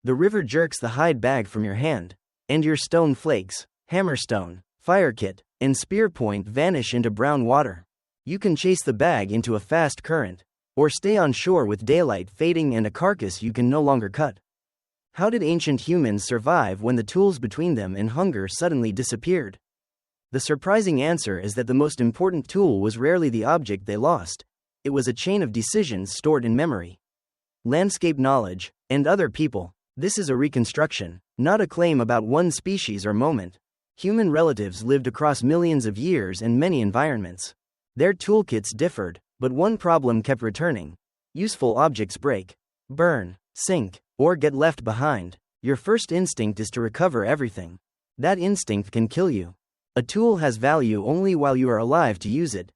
The river jerks the hide bag from your hand, and your stone flakes, hammerstone, fire kit, and spear point vanish into brown water. You can chase the bag into a fast current, or stay on shore with daylight fading and a carcass you can no longer cut. How did ancient humans survive when the tools between them and hunger suddenly disappeared? The surprising answer is that the most important tool was rarely the object they lost. It was a chain of decisions stored in memory, landscape knowledge, and other people. This is a reconstruction, not a claim about one species or moment. Human relatives lived across millions of years and many environments. Their toolkits differed, but one problem kept returning. Useful objects break, burn, sink, or get left behind. Your first instinct is to recover everything. That instinct can kill you. A tool has value only while you are alive to use it.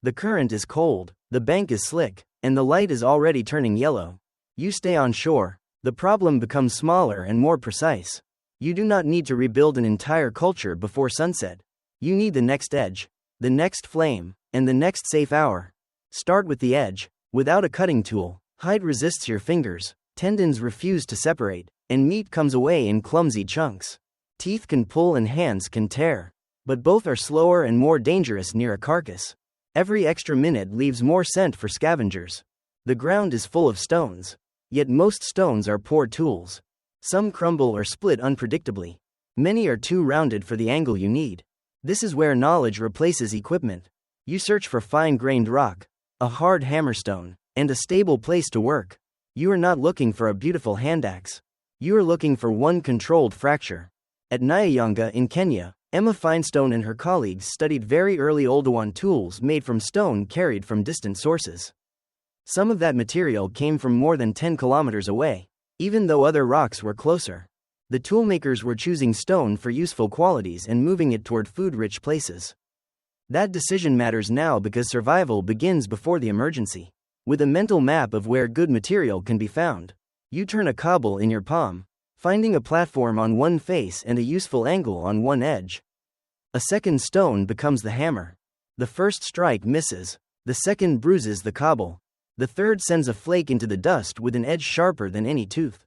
The current is cold, the bank is slick, and the light is already turning yellow. You stay on shore. The problem becomes smaller and more precise. You do not need to rebuild an entire culture before sunset. You need the next edge, the next flame, and the next safe hour. Start with the edge. Without a cutting tool, hide resists your fingers, tendons refuse to separate, and meat comes away in clumsy chunks. Teeth can pull and hands can tear, but both are slower and more dangerous near a carcass. Every extra minute leaves more scent for scavengers. The ground is full of stones, yet most stones are poor tools. Some crumble or split unpredictably. Many are too rounded for the angle you need. This is where knowledge replaces equipment. You search for fine-grained rock, a hard hammerstone, and a stable place to work. You are not looking for a beautiful handaxe. You are looking for one controlled fracture. At Nyayanga in Kenya, Emma Finestone and her colleagues studied very early Olduvai tools made from stone carried from distant sources. Some of that material came from more than 10 kilometers away, even though other rocks were closer. The toolmakers were choosing stone for useful qualities and moving it toward food-rich places. That decision matters now because survival begins before the emergency. With a mental map of where good material can be found, you turn a cobble in your palm, finding a platform on one face and a useful angle on one edge. A second stone becomes the hammer. The first strike misses, the second bruises the cobble, the third sends a flake into the dust with an edge sharper than any tooth.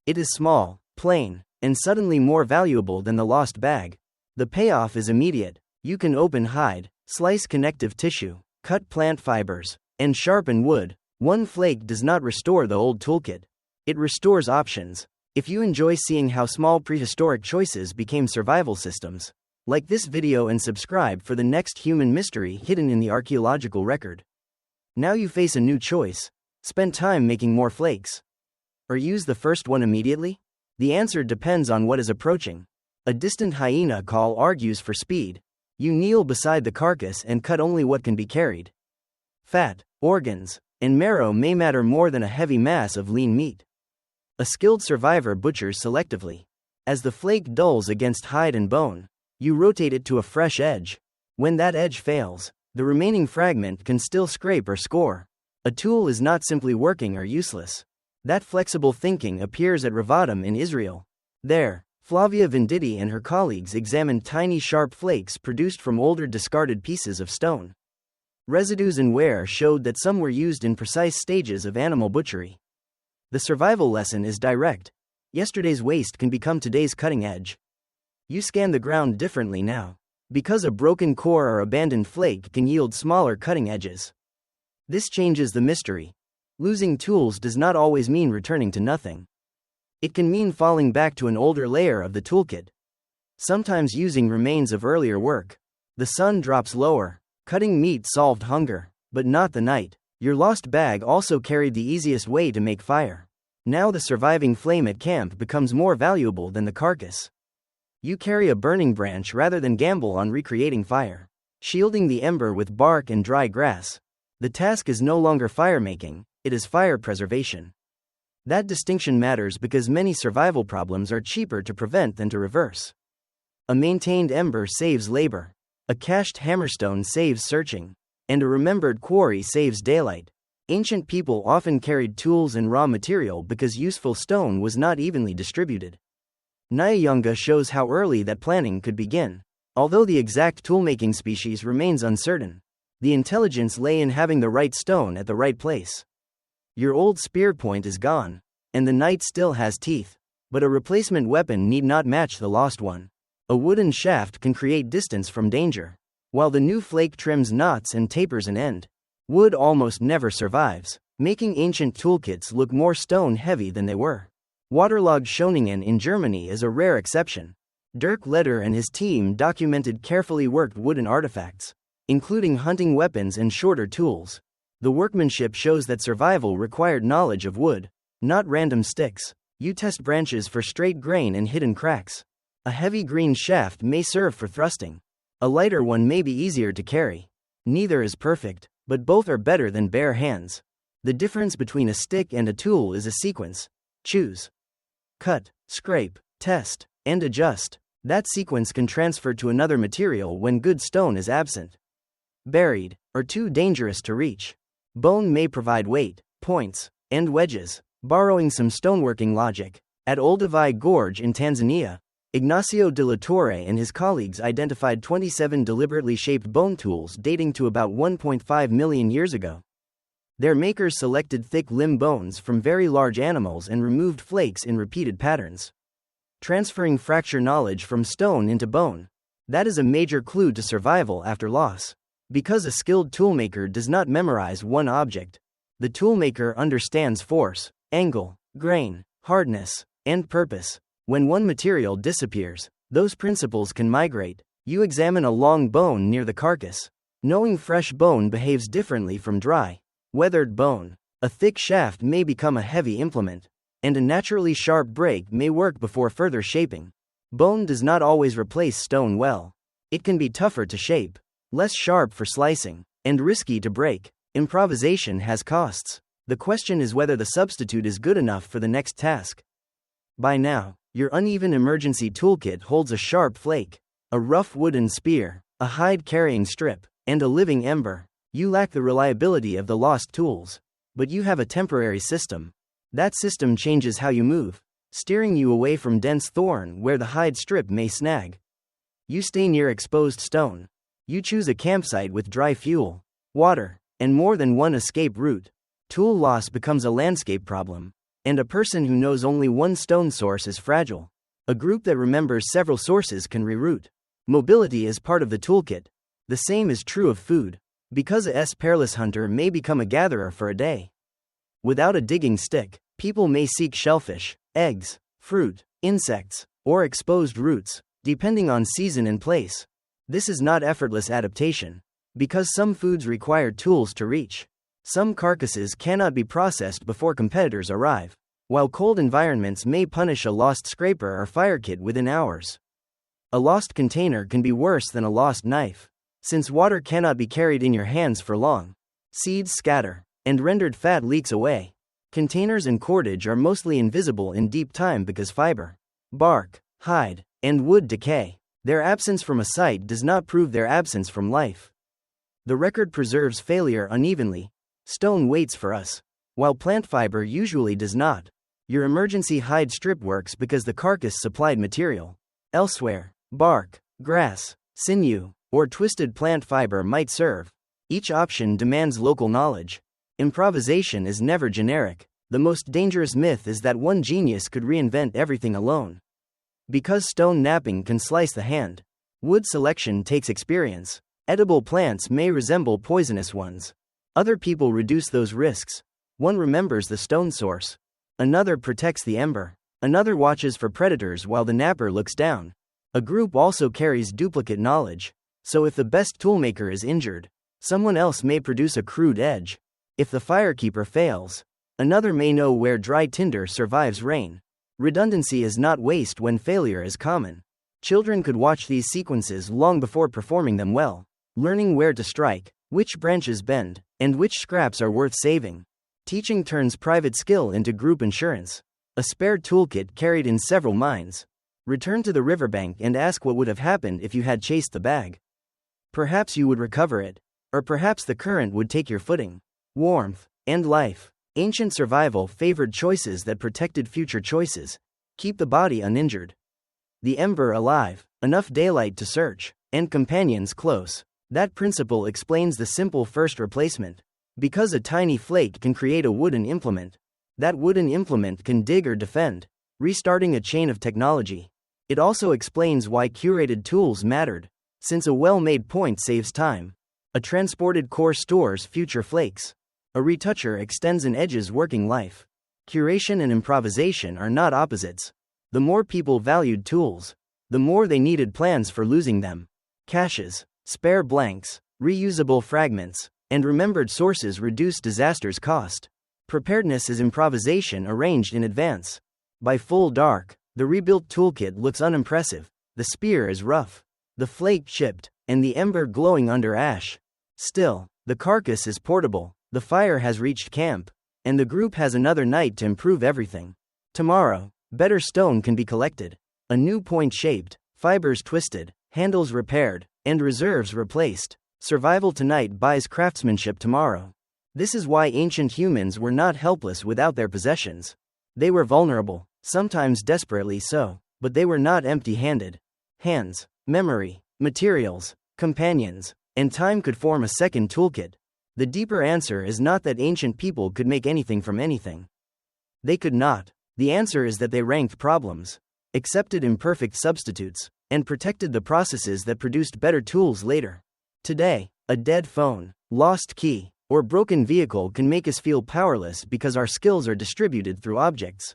It is small, plain, and suddenly more valuable than the lost bag. The payoff is immediate. You can open hide, slice connective tissue, cut plant fibers, and sharpen wood. One flake does not restore the old toolkit. It restores options. If you enjoy seeing how small prehistoric choices became survival systems, like this video and subscribe for the next human mystery hidden in the archaeological record. Now you face a new choice. Spend time making more flakes, or use the first one immediately? The answer depends on what is approaching. A distant hyena call argues for speed. You kneel beside the carcass and cut only what can be carried. Fat, organs, and marrow may matter more than a heavy mass of lean meat. A skilled survivor butchers selectively. As the flake dulls against hide and bone, you rotate it to a fresh edge. When that edge fails, the remaining fragment can still scrape or score. A tool is not simply working or useless. That flexible thinking appears at Revadim in Israel. There, Flavia Venditti and her colleagues examined tiny sharp flakes produced from older discarded pieces of stone. Residues and wear showed that some were used in precise stages of animal butchery. The survival lesson is direct. Yesterday's waste can become today's cutting edge. You scan the ground differently now, because a broken core or abandoned flake can yield smaller cutting edges. This changes the mystery. Losing tools does not always mean returning to nothing. It can mean falling back to an older layer of the toolkit. Sometimes using remains of earlier work. The sun drops lower. Cutting meat solved hunger, but not the night. Your lost bag also carried the easiest way to make fire. Now the surviving flame at camp becomes more valuable than the carcass. You carry a burning branch rather than gamble on recreating fire, shielding the ember with bark and dry grass. The task is no longer fire making, it is fire preservation. That distinction matters because many survival problems are cheaper to prevent than to reverse. A maintained ember saves labor, a cached hammerstone saves searching, and a remembered quarry saves daylight. Ancient people often carried tools and raw material because useful stone was not evenly distributed. Nyayanga shows how early that planning could begin. Although the exact toolmaking species remains uncertain, the intelligence lay in having the right stone at the right place. Your old spear point is gone. and the knight still has teeth. But a replacement weapon need not match the lost one. A wooden shaft can create distance from danger, while the new flake trims knots and tapers an end. Wood almost never survives, making ancient toolkits look more stone-heavy than they were. Waterlogged Schöningen in Germany is a rare exception. Dirk Leder and his team documented carefully worked wooden artifacts, including hunting weapons and shorter tools. The workmanship shows that survival required knowledge of wood, not random sticks. You test branches for straight grain and hidden cracks. A heavy green shaft may serve for thrusting. A lighter one may be easier to carry. Neither is perfect, but both are better than bare hands. The difference between a stick and a tool is a sequence. Choose, cut, scrape, test, and adjust. That sequence can transfer to another material when good stone is absent, buried, or too dangerous to reach. Bone may provide weight, points, and wedges. Borrowing some stoneworking logic, at Olduvai Gorge in Tanzania, Ignacio de la Torre and his colleagues identified 27 deliberately shaped bone tools dating to about 1.5 million years ago. Their makers selected thick limb bones from very large animals and removed flakes in repeated patterns, transferring fracture knowledge from stone into bone. That is a major clue to survival after loss. Because a skilled toolmaker does not memorize one object, the toolmaker understands force, angle, grain, hardness, and purpose. When one material disappears, those principles can migrate. You examine a long bone near the carcass, knowing fresh bone behaves differently from dry, weathered bone. A thick shaft may become a heavy implement, and a naturally sharp break may work before further shaping. Bone does not always replace stone well. It can be tougher to shape, less sharp for slicing, and risky to break. Improvisation has costs. The question is whether the substitute is good enough for the next task. By now, your uneven emergency toolkit holds a sharp flake, a rough wooden spear, a hide-carrying strip, and a living ember. You lack the reliability of the lost tools, but you have a temporary system. That system changes how you move, steering you away from dense thorn where the hide strip may snag. You stay near exposed stone. You choose a campsite with dry fuel, water, and more than one escape route. Tool loss becomes a landscape problem, and a person who knows only one stone source is fragile. A group that remembers several sources can reroute. Mobility is part of the toolkit. The same is true of food, because a peerless hunter may become a gatherer for a day. Without a digging stick, people may seek shellfish, eggs, fruit, insects, or exposed roots, depending on season and place. This is not effortless adaptation, because some foods require tools to reach. Some carcasses cannot be processed before competitors arrive, while cold environments may punish a lost scraper or fire kit within hours. A lost container can be worse than a lost knife, since water cannot be carried in your hands for long. Seeds scatter, and rendered fat leaks away. Containers and cordage are mostly invisible in deep time because fiber, bark, hide, and wood decay. Their absence from a site does not prove their absence from life. The record preserves failure unevenly. Stone waits for us, while plant fiber usually does not. Your emergency hide strip works because the carcass supplied material. Elsewhere, bark, grass, sinew, or twisted plant fiber might serve. Each option demands local knowledge. Improvisation is never generic. The most dangerous myth is that one genius could reinvent everything alone. Because stone knapping can slice the hand, wood selection takes experience. Edible plants may resemble poisonous ones. Other people reduce those risks. One remembers the stone source. Another protects the ember. Another watches for predators while the napper looks down. A group also carries duplicate knowledge. So if the best toolmaker is injured, someone else may produce a crude edge. If the firekeeper fails, another may know where dry tinder survives rain. Redundancy is not waste when failure is common. Children could watch these sequences long before performing them well, learning where to strike, which branches bend, and which scraps are worth saving. Teaching turns private skill into group insurance. A spare toolkit carried in several minds. Return to the riverbank and ask what would have happened if you had chased the bag. Perhaps you would recover it, or perhaps the current would take your footing. Warmth and life. Ancient survival favored choices that protected future choices. Keep the body uninjured. The ember alive, enough daylight to search, and companions close. That principle explains the simple first replacement. Because a tiny flake can create a wooden implement, That wooden implement can dig or defend, restarting a chain of technology. It also explains why curated tools mattered, since a well-made point saves time. A transported core stores future flakes. A retoucher extends an edge's working life. Curation and improvisation are not opposites. The more people valued tools, the more they needed plans for losing them. Caches, spare blanks, reusable fragments, and remembered sources reduce disasters' cost. Preparedness is improvisation arranged in advance. By full dark, the rebuilt toolkit looks unimpressive. The spear is rough, the flake chipped, and the ember glowing under ash. Still, the carcass is portable, the fire has reached camp, and the group has another night to improve everything. Tomorrow, better stone can be collected. A new point shaped, fibers twisted, handles repaired, and reserves replaced. Survival tonight buys craftsmanship tomorrow. This is why ancient humans were not helpless without their possessions. They were vulnerable, sometimes desperately so, but they were not empty-handed. Hands, memory, materials, companions, and time could form a second toolkit. The deeper answer is not that ancient people could make anything from anything. They could not. The answer is that they ranked problems, accepted imperfect substitutes, and protected the processes that produced better tools later. Today, a dead phone, lost key, or broken vehicle can make us feel powerless because our skills are distributed through objects,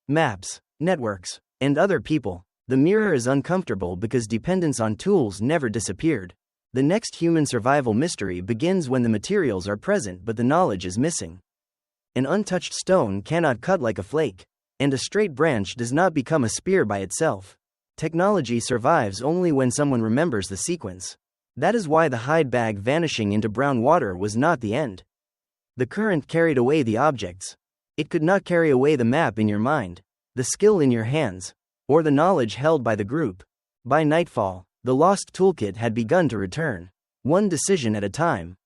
maps, networks, and other people. The mirror is uncomfortable because dependence on tools never disappeared. The next human survival mystery begins when the materials are present but the knowledge is missing. An untouched stone cannot cut like a flake, and a straight branch does not become a spear by itself. Technology survives only when someone remembers the sequence. That is why the hide bag vanishing into brown water was not the end. The current carried away the objects. It could not carry away the map in your mind, the skill in your hands, or the knowledge held by the group. By nightfall, the lost toolkit had begun to return. One decision at a time,